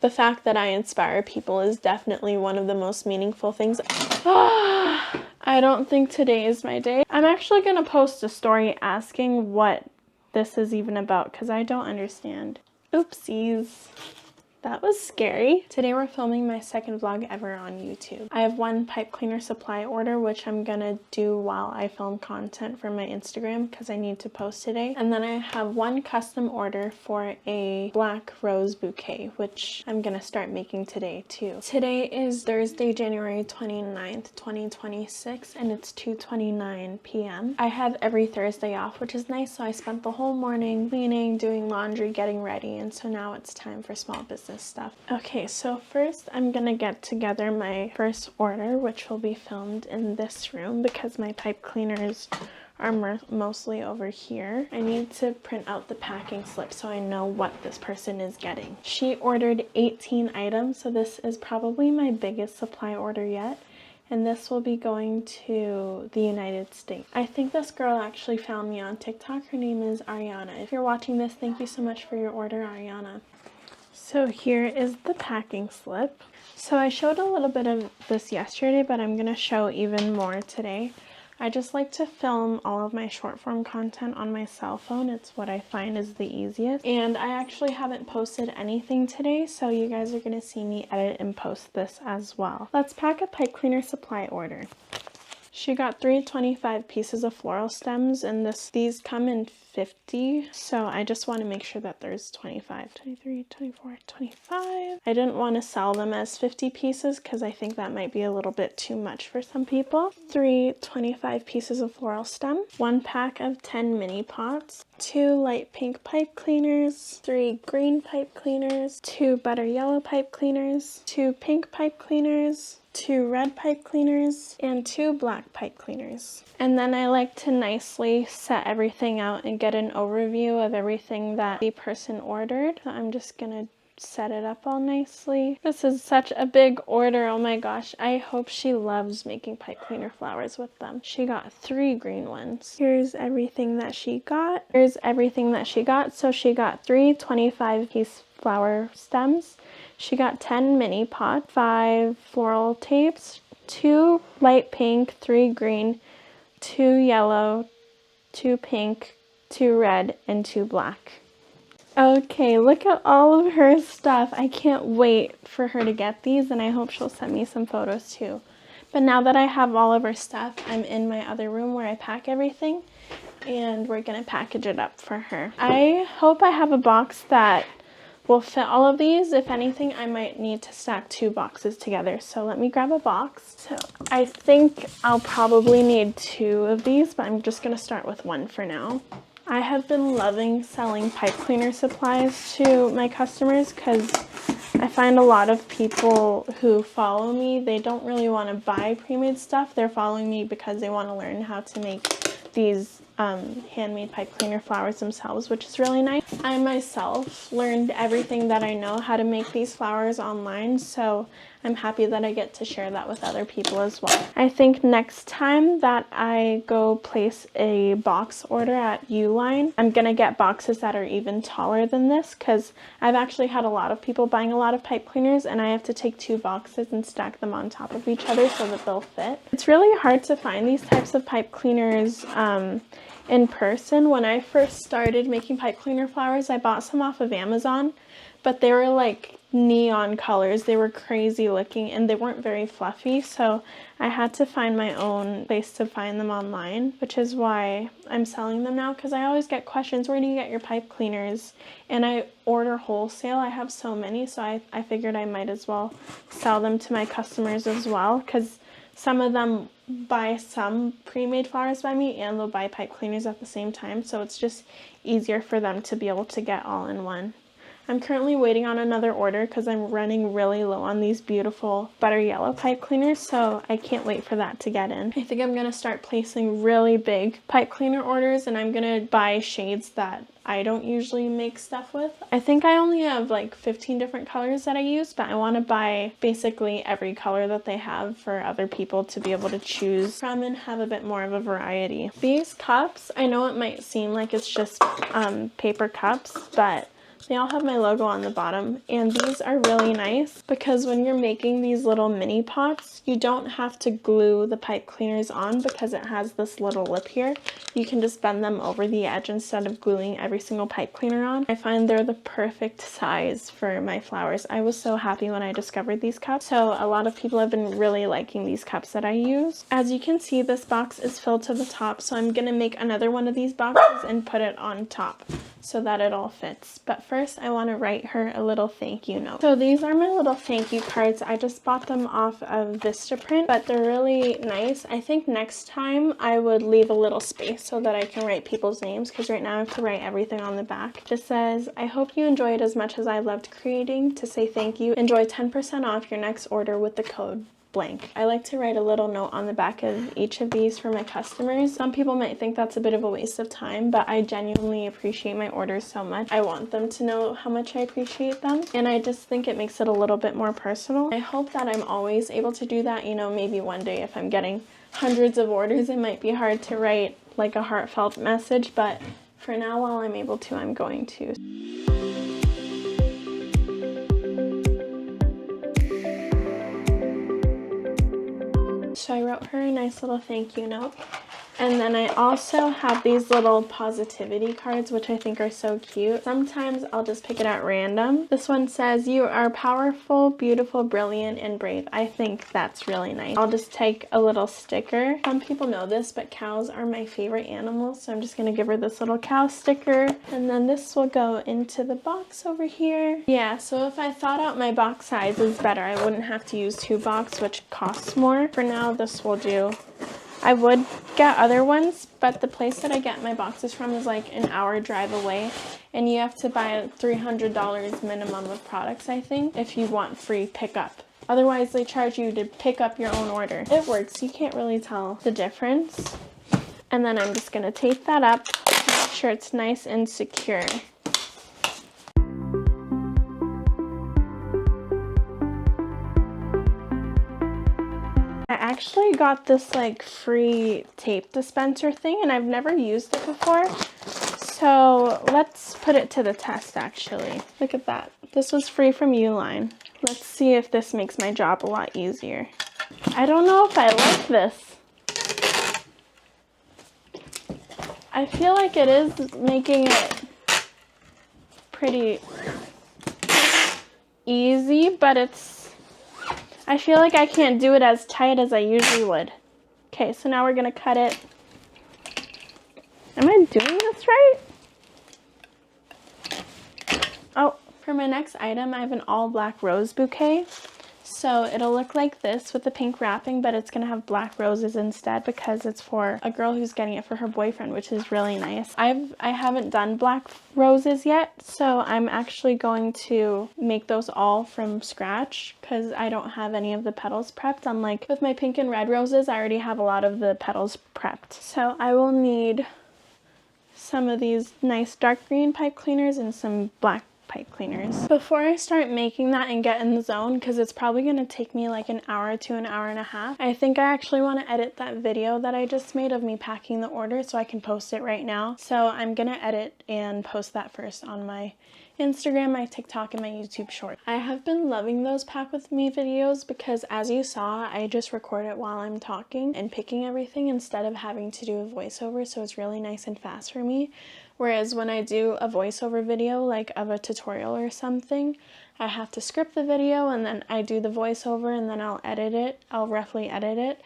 The fact that I inspire people is definitely one of the most meaningful things. I don't think today is my day. I'm actually gonna post a story asking what this is even about because I don't understand. Oopsies. That was scary. Today we're filming my second vlog ever on YouTube. I have one pipe cleaner supply order, which I'm gonna do while I film content for my Instagram because I need to post today. And then I have one custom order for a black rose bouquet, which I'm gonna start making today too. Today is Thursday, January 29th, 2026, and it's 2:29 p.m. I have every Thursday off, which is nice, so I spent the whole morning cleaning, doing laundry, getting ready, and so now it's time for small business stuff. Okay, so first I'm gonna get together my first order, which will be filmed in this room because my pipe cleaners are mostly over here. I need to print out the packing slip so I know what this person is getting. She ordered 18 items, so this is probably my biggest supply order yet. And this will be going to the United States. I think this girl actually found me on TikTok. Her name is Ariana. If you're watching this, thank you so much for your order, Ariana. So here is the packing slip. So I showed a little bit of this yesterday, but I'm gonna show even more today. I just like to film all of my short form content on my cell phone. It's what I find is the easiest. And I actually haven't posted anything today, so you guys are gonna see me edit and post this as well. Let's pack a pipe cleaner supply order. She got 325 pieces of floral stems, and these come in 50, so I just want to make sure that there's 25, 23, 24, 25. I didn't want to sell them as 50 pieces because I think that might be a little bit too much for some people. 325 pieces of floral stem, 1 pack of 10 mini pots, 2 light pink pipe cleaners, 3 green pipe cleaners, 2 butter yellow pipe cleaners, 2 pink pipe cleaners, 2 red pipe cleaners, and 2 black pipe cleaners. And then I like to nicely set everything out and get an overview of everything that the person ordered. So I'm just gonna set it up all nicely. This is such a big order. Oh my gosh. I hope she loves making pipe cleaner flowers with them. She got 3 green ones. Here's everything that she got. Here's everything that she got. So she got 3 25-piece flower stems. She got 10 mini pots, 5 floral tapes, 2 light pink, 3 green, 2 yellow, 2 pink, 2 red, and 2 black. Okay, look at all of her stuff. I can't wait for her to get these, and I hope she'll send me some photos too. But now that I have all of her stuff, I'm in my other room where I pack everything, and we're gonna package it up for her. I hope I have a box that will fit all of these. If anything, I might need to stack 2 boxes together. So let me grab a box. So I think I'll probably need 2 of these, but I'm just gonna start with 1 for now. I have been loving selling pipe cleaner supplies to my customers because I find a lot of people who follow me, they don't really want to buy pre-made stuff. They're following me because they want to learn how to make these handmade pipe cleaner flowers themselves, which is really nice. I myself learned everything that I know how to make these flowers online, so I'm happy that I get to share that with other people as well. I think next time that I go place a box order at Uline, I'm gonna get boxes that are even taller than this because I've actually had a lot of people buying a lot of pipe cleaners and I have to take 2 boxes and stack them on top of each other so that they'll fit. It's really hard to find these types of pipe cleaners in person. When I first started making pipe cleaner flowers, I bought some off of Amazon, but they were like neon colors. They were crazy looking and they weren't very fluffy, so I had to find my own place to find them online, which is why I'm selling them now because I always get questions, where do you get your pipe cleaners? And I order wholesale. I have so many, so I figured I might as well sell them to my customers as well because some of them buy some pre-made flowers by me and they'll buy pipe cleaners at the same time, so it's just easier for them to be able to get all in one. I'm currently waiting on another order because I'm running really low on these beautiful butter yellow pipe cleaners, so I can't wait for that to get in. I think I'm going to start placing really big pipe cleaner orders, and I'm going to buy shades that I don't usually make stuff with. I think I only have like 15 different colors that I use, but I want to buy basically every color that they have for other people to be able to choose from and have a bit more of a variety. These cups, I know it might seem like it's just paper cups, but They all have my logo on the bottom, and these are really nice because when you're making these little mini pots, you don't have to glue the pipe cleaners on because it has this little lip here. You can just bend them over the edge instead of gluing every single pipe cleaner on. I find they're the perfect size for my flowers. I was so happy when I discovered these cups. So a lot of people have been really liking these cups that I use. As you can see, this box is filled to the top, so I'm gonna make another one of these boxes and put it on top so that it all fits. But first I want to write her a little thank you note. So these are my little thank you cards. I just bought them off of Vistaprint, but they're really nice. I think next time I would leave a little space so that I can write people's names, because right now I have to write everything on the back. It just says, I hope you enjoyed as much as I loved creating. To say thank you, enjoy 10% off your next order with the code blank. I like to write a little note on the back of each of these for my customers. Some people might think that's a bit of a waste of time, but I genuinely appreciate my orders so much. I want them to know how much I appreciate them, and I just think it makes it a little bit more personal. I hope that I'm always able to do that. You know, maybe one day if I'm getting hundreds of orders, it might be hard to write like a heartfelt message, but for now, while I'm able to, I'm going to. So I wrote her a nice little thank you note. And then I also have these little positivity cards, which I think are so cute. Sometimes I'll just pick it at random. This one says, you are powerful, beautiful, brilliant, and brave. I think that's really nice. I'll just take a little sticker. Some people know this, but cows are my favorite animals. So I'm just gonna give her this little cow sticker. And then this will go into the box over here. Yeah, so if I thought out my box size is better, I wouldn't have to use 2 boxes, which costs more. For now, this will do. I would get other ones, but the place that I get my boxes from is like an hour drive away, and you have to buy $300 minimum of products, I think, if you want free pickup. Otherwise, they charge you to pick up your own order. It works. You can't really tell the difference. And then I'm just going to tape that up, make sure it's nice and secure. I actually got this like free tape dispenser thing, and I've never used it before. So let's put it to the test actually. Look at that. This was free from Uline. Let's see if this makes my job a lot easier. I don't know if I like this. I feel like it is making it pretty easy, but I feel like I can't do it as tight as I usually would. Okay, so now we're gonna cut it. Am I doing this right? Oh, for my next item, I have an all black rose bouquet. So it'll look like this with the pink wrapping, but it's gonna have black roses instead because it's for a girl who's getting it for her boyfriend, which is really nice. I haven't done black roses yet, so I'm actually going to make those all from scratch because I don't have any of the petals prepped. Unlike with my pink and red roses, I already have a lot of the petals prepped. So I will need some of these nice dark green pipe cleaners and some black pipe cleaners. Before I start making that and get in the zone, because it's probably going to take me like an hour to an hour and a half, I think I actually want to edit that video that I just made of me packing the order so I can post it right now. So I'm going to edit and post that first on my Instagram, my TikTok, and my YouTube short. I have been loving those pack with me videos because, as you saw, I just record it while I'm talking and picking everything instead of having to do a voiceover, so it's really nice and fast for me. Whereas when I do a voiceover video, like of a tutorial or something, I have to script the video and then I do the voiceover and then I'll edit it. I'll roughly edit it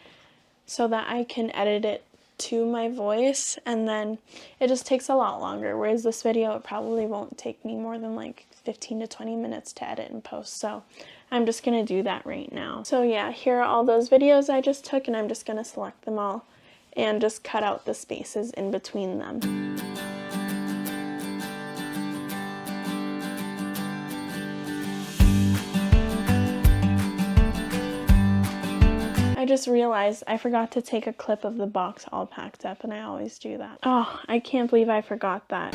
so that I can edit it to my voice, and then it just takes a lot longer. Whereas this video, it probably won't take me more than like 15 to 20 minutes to edit and post. So I'm just gonna do that right now. So yeah, here are all those videos I just took, and I'm just gonna select them all and just cut out the spaces in between them. I just realized I forgot to take a clip of the box all packed up, and I always do that. Oh, I can't believe I forgot that.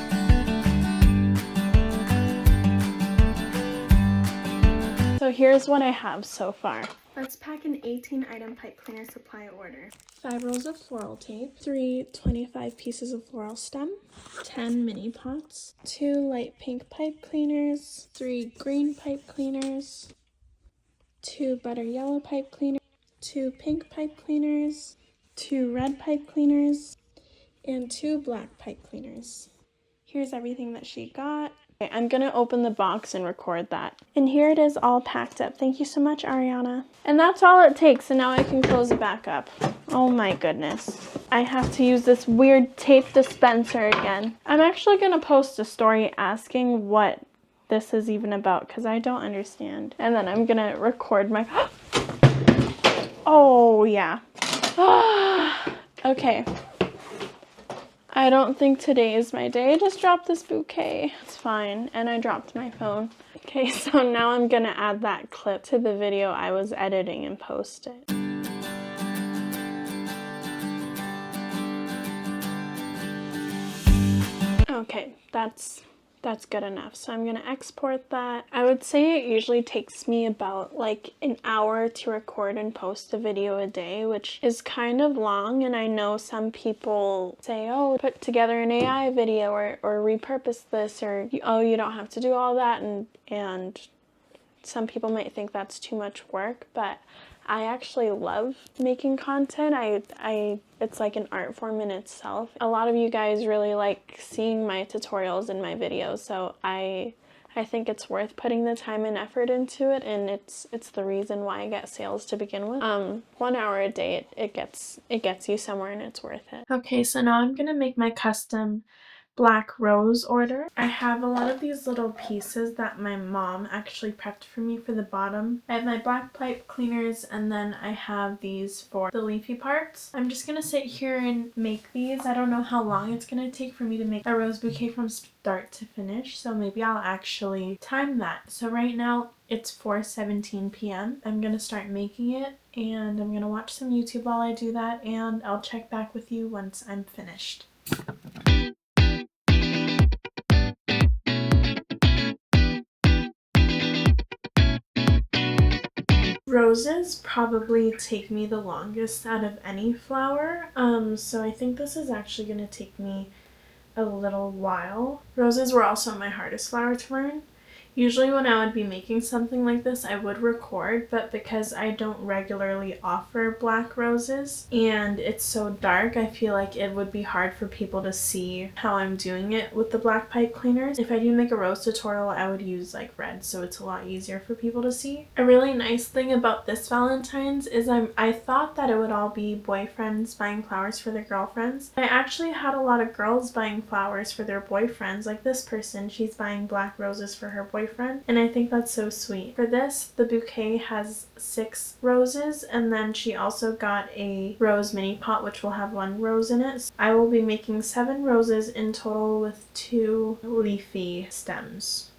So here's what I have so far. Let's pack an 18-item pipe cleaner supply order. 5 rolls of floral tape, 3 25 pieces of floral stem, 10 mini pots, 2 light pink pipe cleaners, 3 green pipe cleaners, 2 butter yellow pipe cleaners, 2 pink pipe cleaners, 2 red pipe cleaners, and 2 black pipe cleaners. Here's everything that she got. Okay, I'm gonna open the box and record that. And here it is all packed up. Thank you so much, Ariana. And that's all it takes, and now I can close it back up. Oh my goodness. I have to use this weird tape dispenser again. I'm actually gonna post a story asking what this is even about, because I don't understand. And then I'm gonna record my... Oh yeah. Okay. I don't think today is my day. I just dropped this bouquet. It's fine. And I dropped my phone. Okay, so now I'm gonna add that clip to the video I was editing and post it. Okay, that's good enough. So I'm gonna export that. I would say it usually takes me about like an hour to record and post a video a day, which is kind of long. And I know some people say, oh, put together an AI video or repurpose this, or oh, you don't have to do all that. And some people might think that's too much work, but I actually love making content. It's like an art form in itself. A lot of you guys really like seeing my tutorials and my videos, so I think it's worth putting the time and effort into it, and it's the reason why I get sales to begin with. 1 hour a day, it gets you somewhere, and it's worth it. Okay, so now I'm gonna make my custom black rose order. I have a lot of these little pieces that my mom actually prepped for me for the bottom. I have my black pipe cleaners, and then I have these for the leafy parts. I'm just gonna sit here and make these. I don't know how long it's gonna take for me to make a rose bouquet from start to finish, so maybe I'll actually time that. So right now it's 4:17 p.m. I'm gonna start making it, and I'm gonna watch some YouTube while I do that, and I'll check back with you once I'm finished. Roses probably take me the longest out of any flower, so I think this is actually going to take me a little while. Roses were also my hardest flower to learn. Usually when I would be making something like this, I would record, but because I don't regularly offer black roses and it's so dark, I feel like it would be hard for people to see how I'm doing it with the black pipe cleaners. If I do make a rose tutorial, I would use like red, so it's a lot easier for people to see. A really nice thing about this Valentine's is I thought that it would all be boyfriends buying flowers for their girlfriends. I actually had a lot of girls buying flowers for their boyfriends. Like this person, she's buying black roses for her boyfriend, and I think that's so sweet. For this, the bouquet has 6 roses, and then she also got a rose mini pot which will have 1 rose in it. So I will be making 7 roses in total with 2 leafy stems.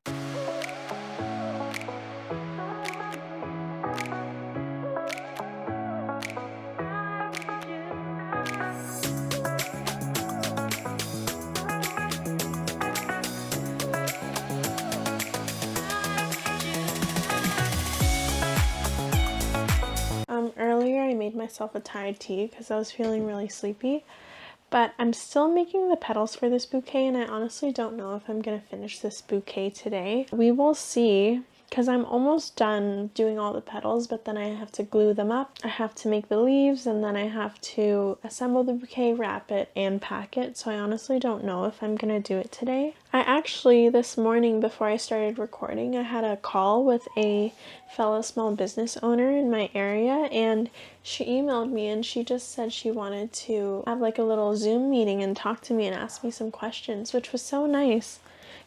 Earlier I made myself a Thai tea because I was feeling really sleepy, but I'm still making the petals for this bouquet, and I honestly don't know if I'm going to finish this bouquet today. We will see, because I'm almost done doing all the petals, but then I have to glue them up. I have to make the leaves, and then I have to assemble the bouquet, wrap it, and pack it. So I honestly don't know if I'm gonna do it today. I actually, this morning before I started recording, I had a call with a fellow small business owner in my area, and she emailed me and she just said she wanted to have like a little Zoom meeting and talk to me and ask me some questions, which was so nice.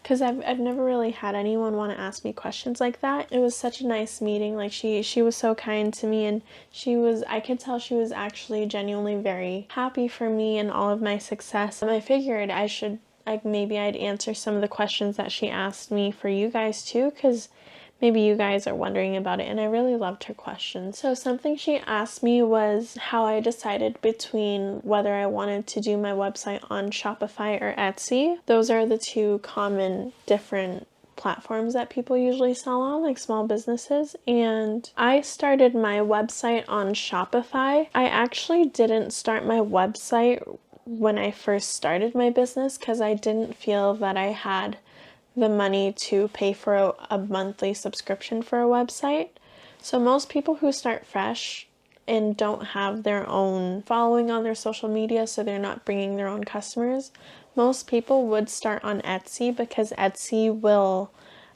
Because I've never really had anyone want to ask me questions like that. It was such a nice meeting. Like she was so kind to me, and I could tell she was actually genuinely very happy for me and all of my success. And I figured I should, like, maybe I'd answer some of the questions that she asked me for you guys too, because maybe you guys are wondering about it, and I really loved her questions. So something she asked me was how I decided between whether I wanted to do my website on Shopify or Etsy. Those are the 2 common different platforms that people usually sell on, like small businesses, and I started my website on Shopify. I actually didn't start my website when I first started my business because I didn't feel that I had the money to pay for a monthly subscription for a website. So most people who start fresh and don't have their own following on their social media, so they're not bringing their own customers, most people would start on Etsy because Etsy will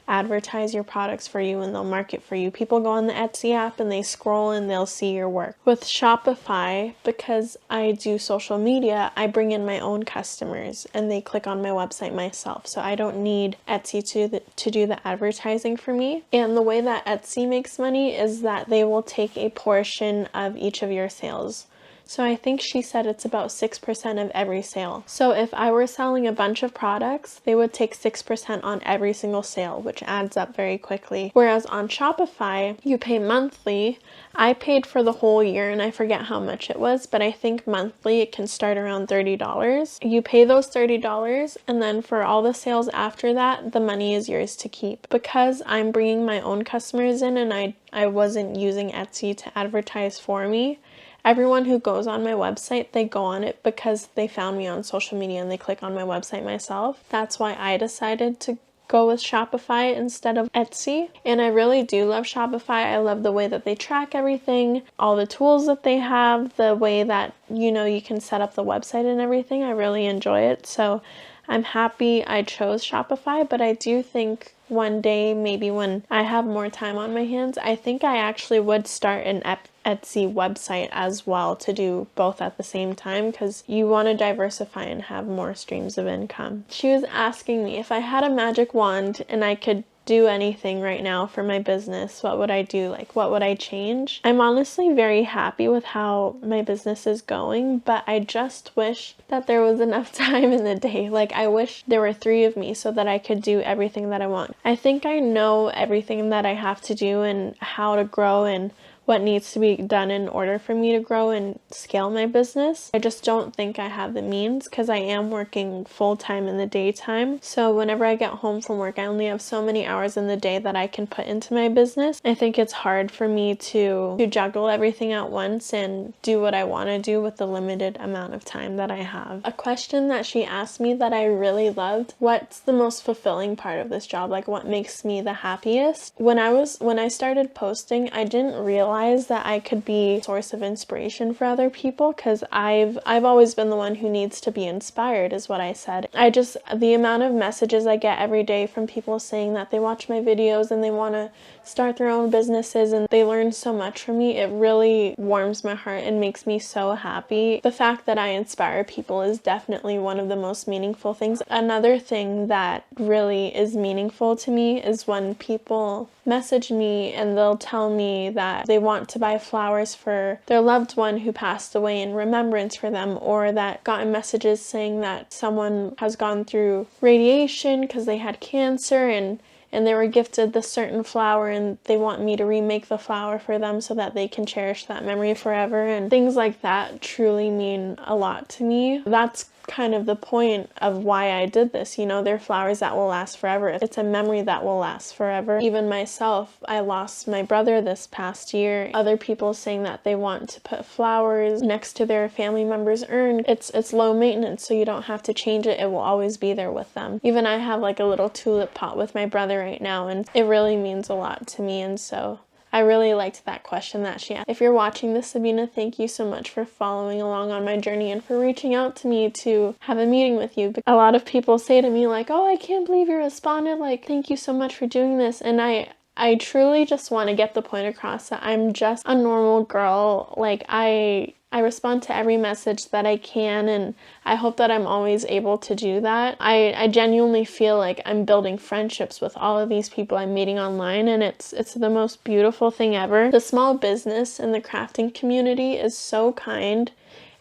advertise your products for you and they'll market for you. People go on the Etsy app and they scroll and they'll see your work. With Shopify, because I do social media, I bring in my own customers and they click on my website myself. So I don't need Etsy to do the advertising for me. And the way that Etsy makes money is that they will take a portion of each of your sales. So I think she said it's about 6% of every sale. So if I were selling a bunch of products, they would take 6% on every single sale, which adds up very quickly. Whereas on Shopify, you pay monthly. I paid for the whole year and I forget how much it was, but I think monthly it can start around $30. You pay those $30 and then for all the sales after that, the money is yours to keep. Because I'm bringing my own customers in and I wasn't using Etsy to advertise for me, everyone who goes on my website, they go on it because they found me on social media and they click on my website myself. That's why I decided to go with Shopify instead of Etsy. And I really do love Shopify. I love the way that they track everything, all the tools that they have, the way that, you can set up the website and everything. I really enjoy it. So I'm happy I chose Shopify, but I do think one day, maybe when I have more time on my hands, I think I actually would start an Etsy website as well to do both at the same time because you want to diversify and have more streams of income. She was asking me if I had a magic wand and I could do anything right now for my business, what would I do? Like, what would I change? I'm honestly very happy with how my business is going, but I just wish that there was enough time in the day. Like, I wish there were 3 of me so that I could do everything that I want. I think I know everything that I have to do and how to grow and what needs to be done in order for me to grow and scale my business. I just don't think I have the means because I am working full-time in the daytime. So whenever I get home from work, I only have so many hours in the day that I can put into my business. I think it's hard for me to juggle everything at once and do what I want to do with the limited amount of time that I have. A question that she asked me that I really loved: what's the most fulfilling part of this job? Like, what makes me the happiest? When I started posting, I didn't realize that I could be a source of inspiration for other people because I've always been the one who needs to be inspired, is what I said. The amount of messages I get every day from people saying that they watch my videos and they want to start their own businesses and they learn so much from me, it really warms my heart and makes me so happy. The fact that I inspire people is definitely one of the most meaningful things. Another thing that really is meaningful to me is when people message me and they'll tell me that they want to buy flowers for their loved one who passed away in remembrance for them, or that gotten messages saying that someone has gone through radiation because they had cancer and they were gifted this certain flower and they want me to remake the flower for them so that they can cherish that memory forever. And things like that truly mean a lot to me. That's kind of the point of why I did this. They're flowers that will last forever. It's a memory that will last forever. Even myself, I lost my brother this past year. Other people saying that they want to put flowers next to their family member's urn. It's low maintenance, so you don't have to change it. It will always be there with them. Even I have like a little tulip pot with my brother right now, and it really means a lot to me. And so I really liked that question that she asked. If you're watching this, Sabina, thank you so much for following along on my journey and for reaching out to me to have a meeting with you. A lot of people say to me like, oh, I can't believe you responded. Like, thank you so much for doing this. And I truly just want to get the point across that I'm just a normal girl. Like, I respond to every message that I can, and I hope that I'm always able to do that. I genuinely feel like I'm building friendships with all of these people I'm meeting online, and it's the most beautiful thing ever. The small business and the crafting community is so kind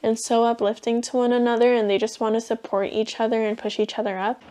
and so uplifting to one another, and they just want to support each other and push each other up.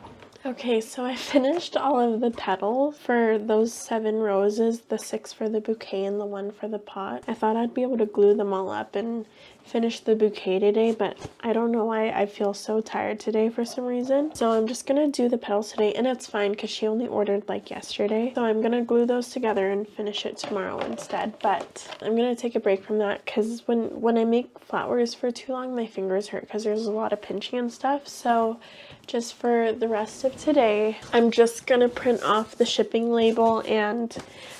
Okay, so I finished all of the petals for those 7 roses, the 6 for the bouquet and the 1 for the pot. I thought I'd be able to glue them all up and finish the bouquet today, but I don't know why I feel so tired today for some reason. So I'm just gonna do the petals today, and it's fine because she only ordered like yesterday. So I'm gonna glue those together and finish it tomorrow instead. But I'm gonna take a break from that because when I make flowers for too long, my fingers hurt because there's a lot of pinching and stuff. So just for the rest of today, I'm just gonna print off the shipping label and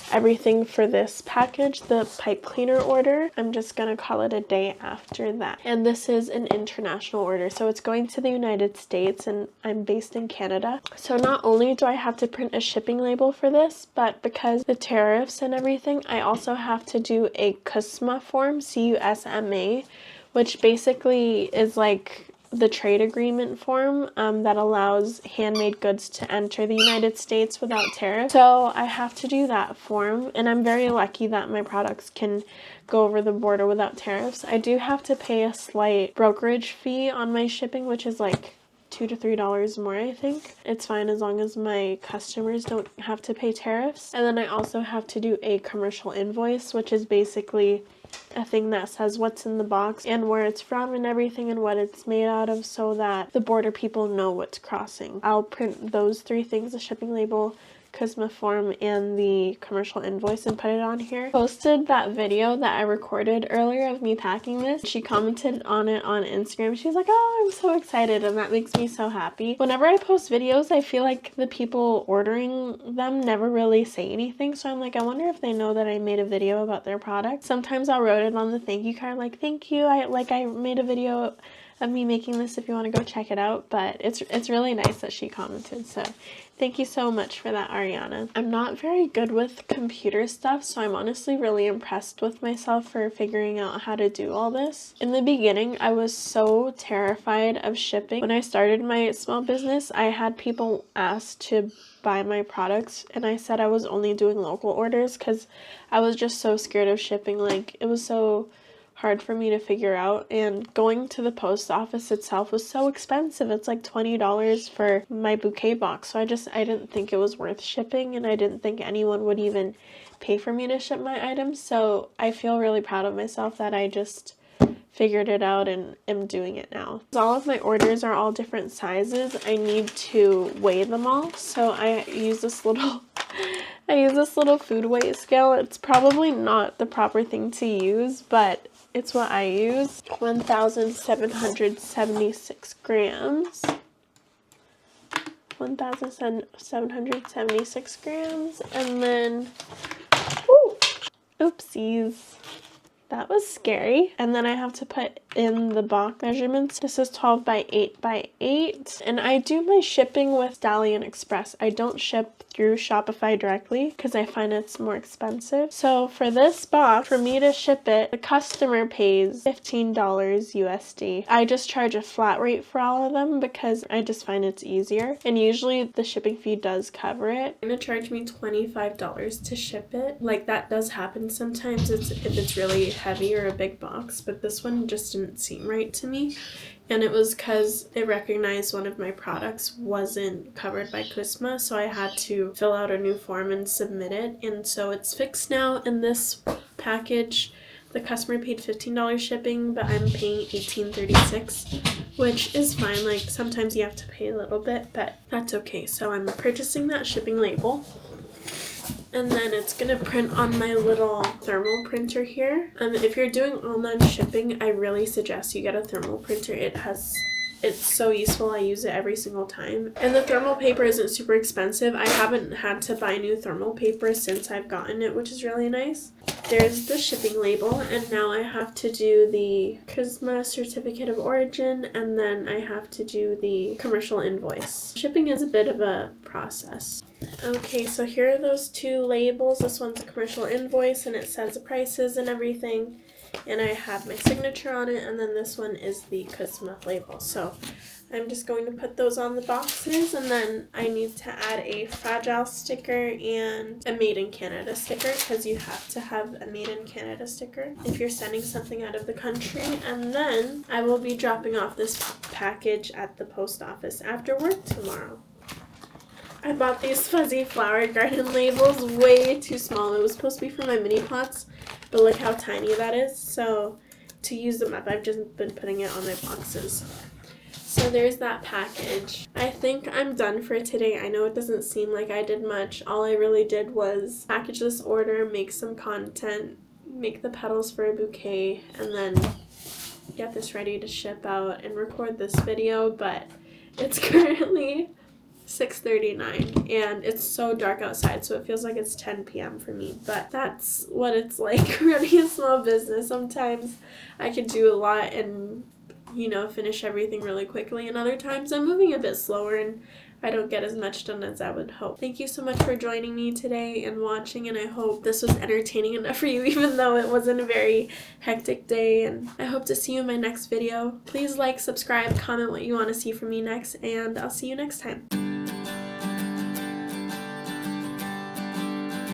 everything for this package, the pipe cleaner order. I'm just gonna call it a day after that. And this is an international order, so it's going to the United States, and I'm based in Canada. So not only do I have to print a shipping label for this, but because the tariffs and everything, I also have to do a CUSMA form, CUSMA, which basically is like the trade agreement form that allows handmade goods to enter the United States without tariff. So I have to do that form, and I'm very lucky that my products can go over the border without tariffs. I do have to pay a slight brokerage fee on my shipping, which is like $2 to $3 more, I think. It's fine as long as my customers don't have to pay tariffs. And then I also have to do a commercial invoice, which is basically a thing that says what's in the box and where it's from and everything and what it's made out of, so that the border people know what's crossing. I'll print those 3 things: the shipping label, CUSMA form, and the commercial invoice, and put it on here. Posted that video that I recorded earlier of me packing this. She commented on it on Instagram. She's like, "Oh, I'm so excited," and that makes me so happy. Whenever I post videos, I feel like the people ordering them never really say anything, so I'm like, I wonder if they know that I made a video about their product. Sometimes I'll write it on the thank you card, like, "Thank you, I made a video of me making this if you want to go check it out." But it's really nice that she commented, so thank you so much for that, Ariana. I'm not very good with computer stuff, so I'm honestly really impressed with myself for figuring out how to do all this. In the beginning, I was so terrified of shipping. When I started my small business, I had people ask to buy my products, and I said I was only doing local orders because I was just so scared of shipping. Like, it was so hard for me to figure out, and going to the post office itself was so expensive. It's like $20 for my bouquet box, so I didn't think it was worth shipping, and I didn't think anyone would even pay for me to ship my items. So I feel really proud of myself that I just figured it out and am doing it now. All of my orders are all different sizes. I need to weigh them all, so I use this little food weight scale. It's probably not the proper thing to use, but it's what I use. 1,776 grams. 1,776 grams. And then, oopsies. That was scary. And then I have to put in the box measurements. This is 12 by 8 by 8. And I do my shipping with Stallion Express. I don't ship through Shopify directly because I find it's more expensive. So for this box, for me to ship it, the customer pays $15 USD. I just charge a flat rate for all of them because I just find it's easier. And usually the shipping fee does cover it. They're gonna charge me $25 to ship it. Like, that does happen sometimes if it's really heavy or a big box, but this one just didn't seem right to me. And it was because it recognized one of my products wasn't covered by CUSMA, so I had to fill out a new form and submit it. And so it's fixed now. In this package, the customer paid $15 shipping, but I'm paying $18.36, which is fine. Like, sometimes you have to pay a little bit, but that's okay. So I'm purchasing that shipping label. And then it's gonna print on my little thermal printer here. If you're doing online shipping, I really suggest you get a thermal printer. It's so useful. I use it every single time. And the thermal paper isn't super expensive. I haven't had to buy new thermal paper since I've gotten it, which is really nice. There's the shipping label, and now I have to do the CUSMA certificate of origin, and then I have to do the commercial invoice. Shipping is a bit of a process. Okay, so here are those 2 labels. This one's a commercial invoice, and it says the prices and everything, and I have my signature on it, and then this one is the CUSMA label. So I'm just going to put those on the boxes, and then I need to add a fragile sticker and a made in Canada sticker, because you have to have a made in Canada sticker if you're sending something out of the country. And then I will be dropping off this package at the post office after work tomorrow. I bought these fuzzy flower garden labels way too small. It was supposed to be for my mini pots, but look how tiny that is. So to use them up, I've just been putting it on my boxes. So there's that package. I think I'm done for today. I know it doesn't seem like I did much. All I really did was package this order, make some content, make the petals for a bouquet, and then get this ready to ship out and record this video. But it's currently 6:39 and it's so dark outside, so it feels like it's 10 p.m. for me, but that's what it's like running a small business. Sometimes I can do a lot and, you know, finish everything really quickly, and other times I'm moving a bit slower and I don't get as much done as I would hope. Thank you so much for joining me today and watching, and I hope this was entertaining enough for you, even though it wasn't a very hectic day, and I hope to see you in my next video. Please like, subscribe, comment what you want to see from me next, and I'll see you next time.